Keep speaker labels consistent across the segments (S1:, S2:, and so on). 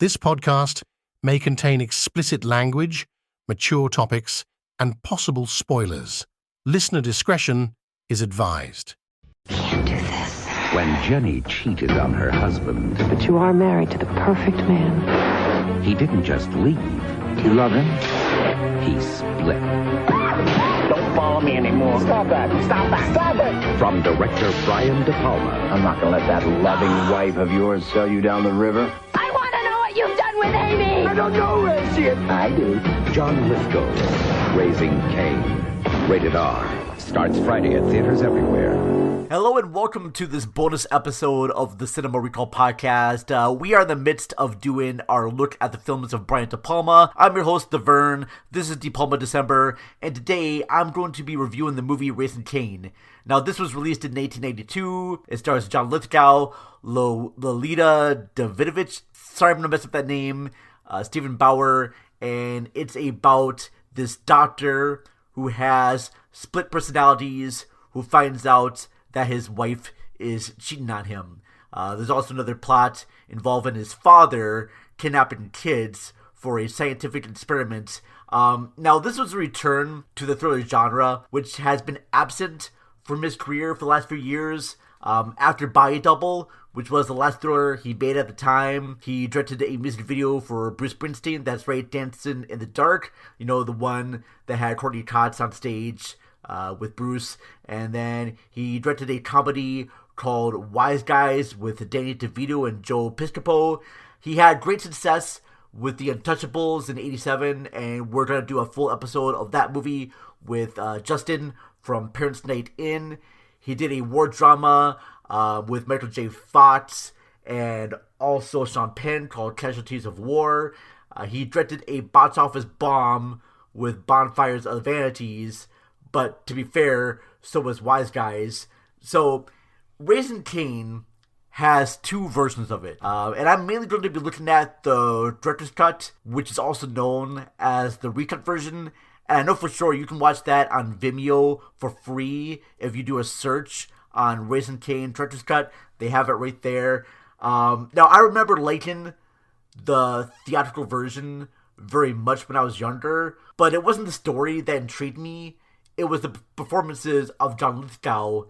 S1: This podcast may contain explicit language, mature topics, and possible spoilers. Listener discretion is advised.
S2: Can't do this.
S3: When Jenny cheated on her husband,
S2: But you are married to the perfect man.
S3: he didn't just leave,
S4: Do you love him?
S3: he split.
S4: Don't follow me anymore. Stop that. Stop that. Stop it.
S3: From director Brian DePalma,
S4: I'm not going to let that loving wife of yours sell you down the river.
S5: I want to know what you've done with Amy!
S4: I don't know where she is. I do.
S3: John Lithgow, Raising Cain. Rated R. Starts Friday at theaters everywhere.
S6: Hello and welcome to this bonus episode of the Cinema Recall podcast. We are in the midst of doing our look at the films of Brian DePalma. I'm your host, Vern. This is DePalma December, and today I'm going to be reviewing the movie Raising Cain. Now, this was released in 1992. It stars John Lithgow, Lolita Davidovich, sorry I'm going to mess up that name, Stephen Bauer, and it's about this doctor who has split personalities, who finds out that his wife is cheating on him. There's also another plot involving his father kidnapping kids for a scientific experiment. Now, this was a return to the thriller genre, which has been absent from his career for the last few years. After Body Double, which was the last thriller he made at the time, he directed a music video for Bruce Springsteen, that's right, Dancing in the Dark, you know, the one that had Courtney Cox on stage with Bruce. And then he directed a comedy called Wise Guys with Danny DeVito and Joe Piscopo. He had great success with The Untouchables in 87, and we're going to do a full episode of that movie with Justin from Parents Night In. He did a war drama with Michael J. Fox and also Sean Penn called Casualties of War. He directed a box office bomb with Bonfires of Vanities, but to be fair, so was Wise Guys. So, Raising Cain has two versions of it. And I'm mainly going to be looking at the director's cut, which is also known as the recut version. And I know for sure you can watch that on Vimeo for free if you do a search on Raising Cain director's cut. They have it right there. Now, I remember liking the theatrical version very much when I was younger, but it wasn't the story that intrigued me. It was the performances of John Lithgow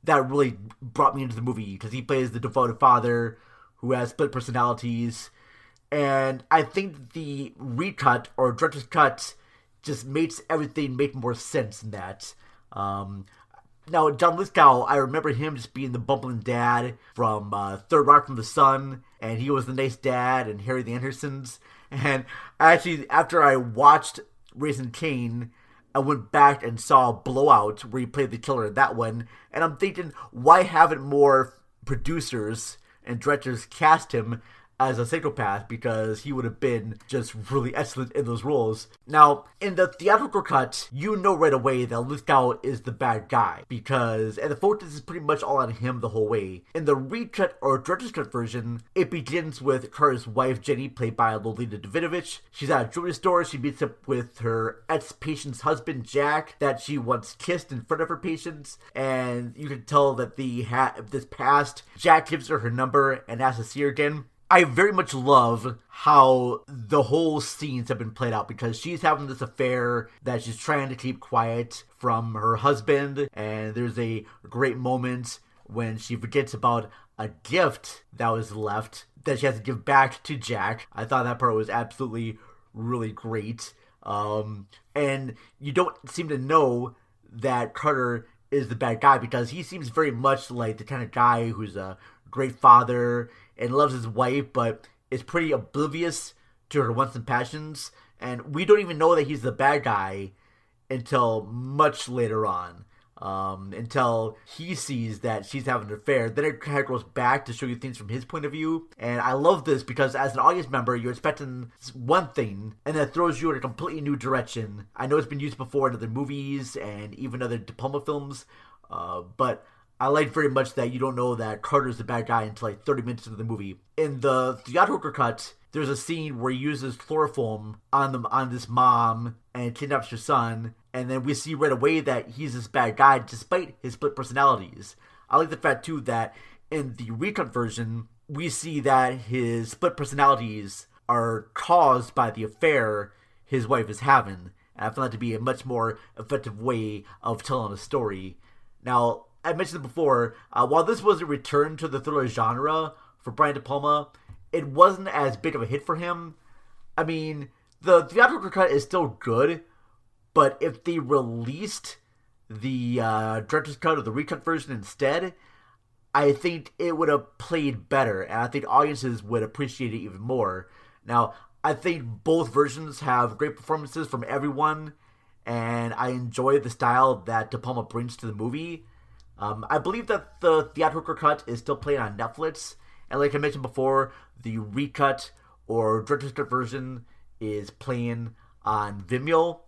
S6: that really brought me into the movie, because he plays the devoted father who has split personalities. And I think the recut or director's cut just makes everything make more sense in that. Now, John Lithgow, I remember him just being the bumbling dad from Third Rock from the Sun, and he was the nice dad in Harry the Andersons. And actually, after I watched Raising Cain, I went back and saw Blowout, where he played the killer in that one, and I'm thinking, why haven't more producers and directors cast him as a psychopath? Because he would have been just really excellent in those roles. Now, in the theatrical cut, you know right away that Lithgow is the bad guy, and the focus is pretty much all on him the whole way. In the recut or director's cut version, it begins with Carter's wife, Jenny, played by Lolita Davidovich. She's at a jewelry store. She meets up with her ex-patient's husband, Jack, that she once kissed in front of her patients, and you can tell that this past, Jack gives her her number and asks to see her again. I very much love how the whole scenes have been played out, because she's having this affair that she's trying to keep quiet from her husband, and there's a great moment when she forgets about a gift that was left that she has to give back to Jack. I thought that part was absolutely really great. And you don't seem to know that Carter is the bad guy, because he seems very much like the kind of guy who's a great father and loves his wife, but is pretty oblivious to her wants and passions. And we don't even know that he's the bad guy until much later on, until he sees that she's having an affair. Then it kind of goes back to show you things from his point of view. And I love this, because as an audience member, you're expecting one thing, and then it throws you in a completely new direction. I know it's been used before in other movies and even other DePalma films, but I like very much that you don't know that Carter's the bad guy until like 30 minutes into the movie. In the theatrical cut, there's a scene where he uses chloroform on this mom and kidnaps her son, and then we see right away that he's this bad guy despite his split personalities. I like the fact too that in the recut version, we see that his split personalities are caused by the affair his wife is having. And I found that to be a much more effective way of telling a story. Now, I mentioned it before, while this was a return to the thriller genre for Brian DePalma, it wasn't as big of a hit for him. I mean, the theatrical cut is still good, but if they released the director's cut or the recut version instead, I think it would have played better, and I think audiences would appreciate it even more. Now, I think both versions have great performances from everyone, and I enjoy the style that DePalma brings to the movie. I believe that the theatrical cut is still playing on Netflix, and like I mentioned before, the recut or director's cut version is playing on Vimeo,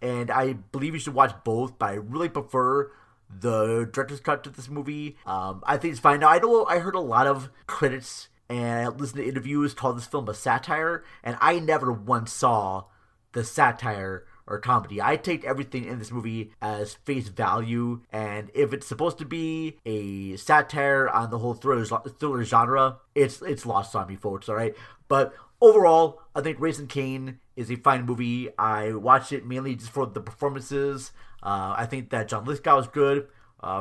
S6: and I believe you should watch both, but I really prefer the director's cut to this movie. I think it's fine. Now, I heard a lot of critics and I listened to interviews call this film a satire, and I never once saw the satire or comedy. I take everything in this movie as face value, and if it's supposed to be a satire on the whole thriller genre, it's lost on me, folks, alright? But overall, I think Raising Cain is a fine movie. I watched it mainly just for the performances. I think that John Lithgow is good.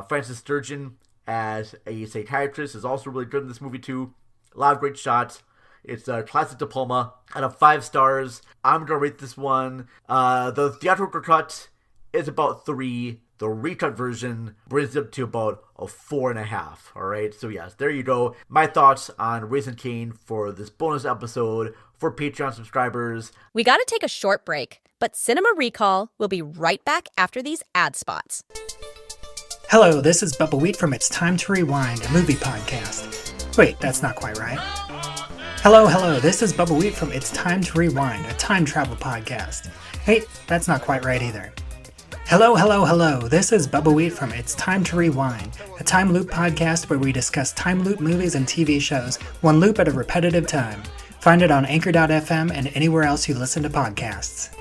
S6: Francis Sturgeon as a psychiatrist is also really good in this movie too. A lot of great shots. It's a classic DePalma. Out of 5 stars, I'm going to rate this one. The theatrical cut is about 3. The recut version brings it up to about a 4.5. Alright, so yes, there you go. My thoughts on Raising Cain for this bonus episode for Patreon subscribers.
S7: We got to take a short break, but Cinema Recall will be right back after these ad spots.
S8: Hello, this is Bubbawheat from It's Time to Rewind, a movie podcast. Wait, that's not quite right. Hello, this is Bubbawheat from It's Time to Rewind, a time travel podcast. Wait, that's not quite right either. Hello, this is Bubbawheat from It's Time to Rewind, a time loop podcast where we discuss time loop movies and TV shows, one loop at a repetitive time. Find it on Anchor.fm and anywhere else you listen to podcasts.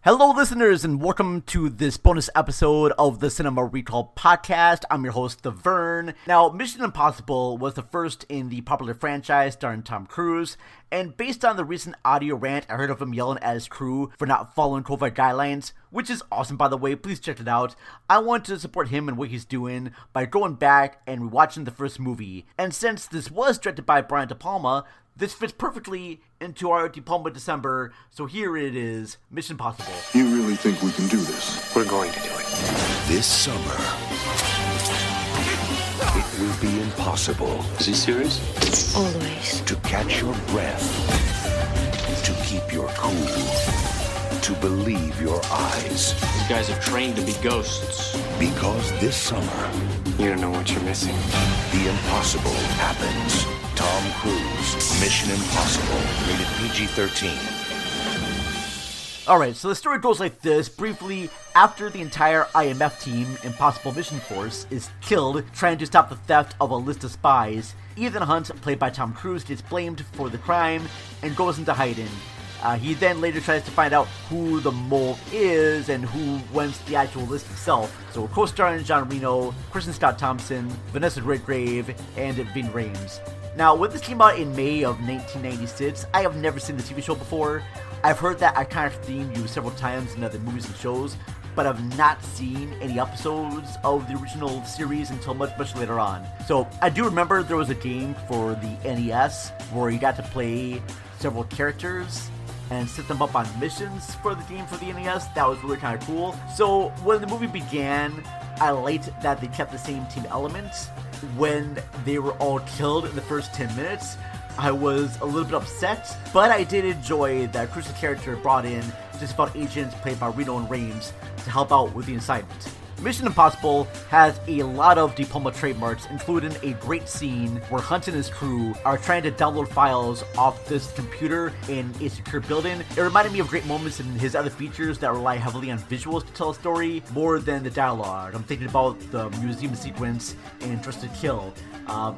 S6: Hello, listeners, and welcome to this bonus episode of the Cinema Recall podcast. I'm your host, Vern. Now, Mission Impossible was the first in the popular franchise starring Tom Cruise, and based on the recent audio rant I heard of him yelling at his crew for not following COVID guidelines, which is awesome, by the way, please check it out, I want to support him and what he's doing by going back and rewatching the first movie. And since this was directed by Brian DePalma, this fits perfectly into our DePalma December, so here it is, Mission Impossible.
S9: You really think we can do this?
S10: We're going to do it.
S9: This summer, it will be impossible.
S10: Is he serious?
S2: Always.
S9: To catch your breath, to keep your cool, to believe your eyes.
S10: These guys have trained to be ghosts.
S9: Because this summer,
S10: You don't know what you're missing.
S9: the impossible happens. Tom Cruise, Mission Impossible, rated PG-13.
S6: Alright, so the story goes like this. Briefly, after the entire IMF team, Impossible Mission Force, is killed trying to stop the theft of a list of spies, Ethan Hunt, played by Tom Cruise, gets blamed for the crime and goes into hiding. He then later tries to find out who the mole is and who wants the actual list itself. So co-starring John Reno, Kristen Scott Thompson, Vanessa Redgrave, and Ving Rhames. Now, when this came out in May of 1996, I have never seen the TV show before. I've heard that iconic theme used several times in other movies and shows, but I've not seen any episodes of the original series until much later on. So I do remember there was a game for the NES where you got to play several characters and set them up on missions for the game for the NES. That was really kind of cool. So when the movie began, I liked that they kept the same team elements. When they were all killed in the first 10 minutes, I was a little bit upset, but I did enjoy that Cruise's character brought in just about agents played by Reno and Rhames to help out with the assignment. Mission Impossible has a lot of DePalma trademarks, including a great scene where Hunt and his crew are trying to download files off this computer in a secure building. It reminded me of great moments in his other features that rely heavily on visuals to tell a story more than the dialogue. I'm thinking about the museum sequence in Dressed to Kill.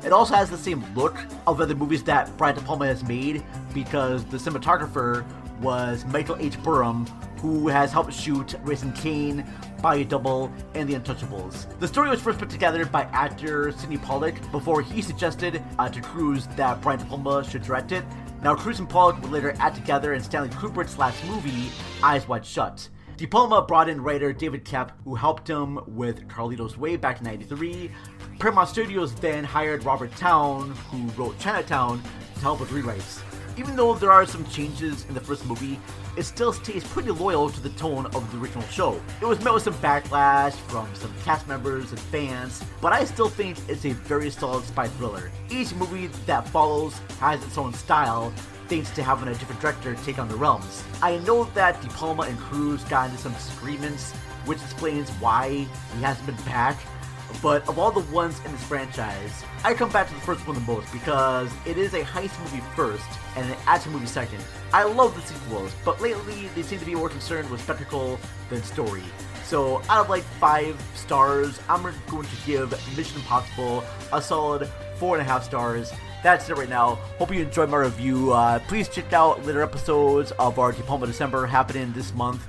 S6: It also has the same look of other movies that Brian DePalma has made because the cinematographer was Michael H. Burham, who has helped shoot Raising Cain, Body Double, and The Untouchables. The story was first put together by actor Sidney Pollack before he suggested to Cruise that Brian DePalma should direct it. Now, Cruise and Pollack would later act together in Stanley Kubrick's last movie, Eyes Wide Shut. DePalma brought in writer David Koepp, who helped him with Carlito's Way back in '93. Paramount Studios then hired Robert Towne, who wrote Chinatown, to help with rewrites. Even though there are some changes in the first movie, it still stays pretty loyal to the tone of the original show. It was met with some backlash from some cast members and fans, but I still think it's a very solid spy thriller. Each movie that follows has its own style, thanks to having a different director take on the realms. I know that DePalma and Cruise got into some disagreements, which explains why he hasn't been back. But of all the ones in this franchise, I come back to the first one the most because it is a heist movie first and an action movie second. I love the sequels, but lately they seem to be more concerned with spectacle than story. So out of like 5 stars, I'm going to give Mission Impossible a solid 4.5 stars. That's it right now. Hope you enjoyed my review. Please check out later episodes of our DePalma December happening this month.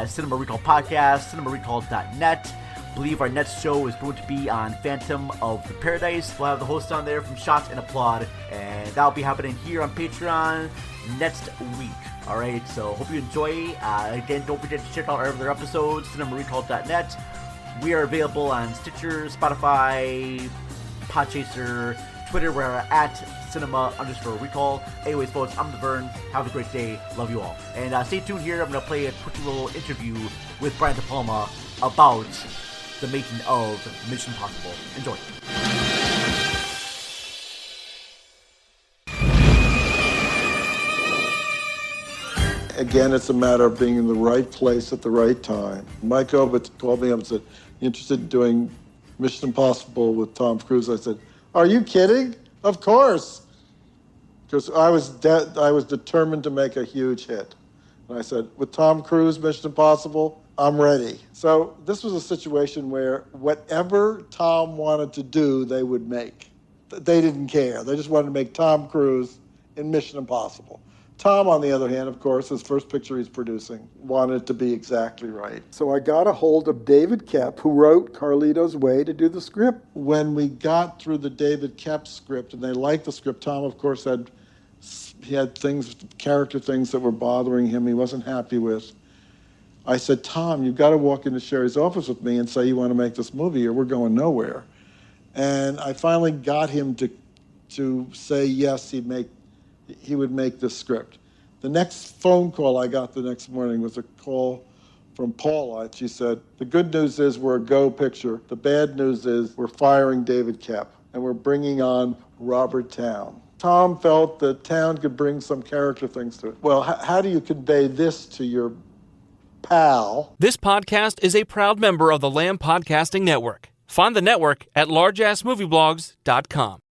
S6: Cinema Recall Podcast, cinemarecall.net. I believe our next show is going to be on Phantom of the Paradise. We'll have the host on there from Shots and Applaud, and that'll be happening here on Patreon next week. Alright, so hope you enjoy. Again, don't forget to check out our other episodes, cinemarecall.net. We are available on Stitcher, Spotify, Podchaser, Twitter. We're at cinema_recall. Anyways, folks, I'm the Vern. Have a great day. Love you all. And stay tuned here. I'm going to play a quick little interview with Brian DePalma about the making of Mission Impossible. Enjoy.
S11: Again, it's a matter of being in the right place at the right time. Mike Ovitz called me up and said, "You interested in doing Mission Impossible with Tom Cruise?" I said, "Are you kidding? Of course." Because I was determined to make a huge hit. And I said, with Tom Cruise, Mission Impossible, I'm ready. So this was a situation where whatever Tom wanted to do, they would make. They didn't care. They just wanted to make Tom Cruise in Mission Impossible. Tom, on the other hand, of course, his first picture he's producing, wanted it to be exactly right. So I got a hold of David Koepp, who wrote Carlito's Way, to do the script. When we got through the David Koepp script, and they liked the script, Tom, of course, had things, character things that were bothering him he wasn't happy with. I said, "Tom, you've got to walk into Sherry's office with me and say you want to make this movie or we're going nowhere." And I finally got him to say yes, he would make this script. The next phone call I got the next morning was a call from Paula. She said, "The good news is we're a go picture. The bad news is we're firing David Koepp and we're bringing on Robert Towne." Tom felt that Towne could bring some character things to it. Well, how do you convey this to your pal?
S12: This podcast is a proud member of the Lamb Podcasting Network. Find the network at largeassmovieblogs.com.